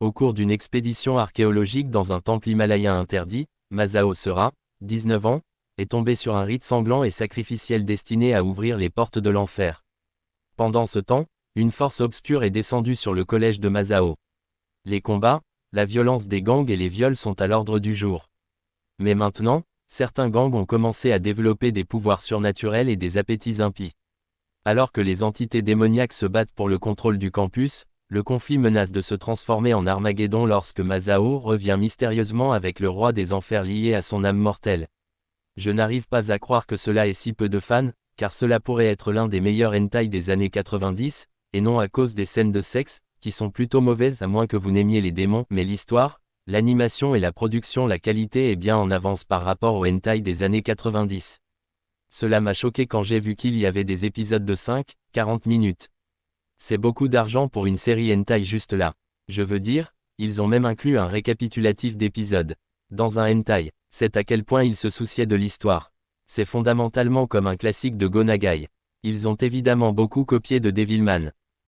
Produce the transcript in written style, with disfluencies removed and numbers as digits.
Au cours d'une expédition archéologique dans un temple himalayen interdit, Masao Sera, 19 ans, est tombé sur un rite sanglant et sacrificiel destiné à ouvrir les portes de l'enfer. Pendant ce temps, une force obscure est descendue sur le collège de Masao. Les combats, la violence des gangs et les viols sont à l'ordre du jour. Mais maintenant, certains gangs ont commencé à développer des pouvoirs surnaturels et des appétits impies. Alors que les entités démoniaques se battent pour le contrôle du campus, le conflit menace de se transformer en Armageddon lorsque Masao revient mystérieusement avec le roi des enfers lié à son âme mortelle. Je n'arrive pas à croire que cela ait si peu de fans, car cela pourrait être l'un des meilleurs hentai des années 90, et non à cause des scènes de sexe, qui sont plutôt mauvaises à moins que vous n'aimiez les démons, mais l'histoire, l'animation et la production, la qualité est bien en avance par rapport aux hentai des années 90. Cela m'a choqué quand j'ai vu qu'il y avait des épisodes de 5-40 minutes. C'est beaucoup d'argent pour une série hentai juste là. Je veux dire, ils ont même inclus un récapitulatif d'épisodes. Dans un hentai, c'est à quel point ils se souciaient de l'histoire. C'est fondamentalement comme un classique de Go Nagai. Ils ont évidemment beaucoup copié de Devilman.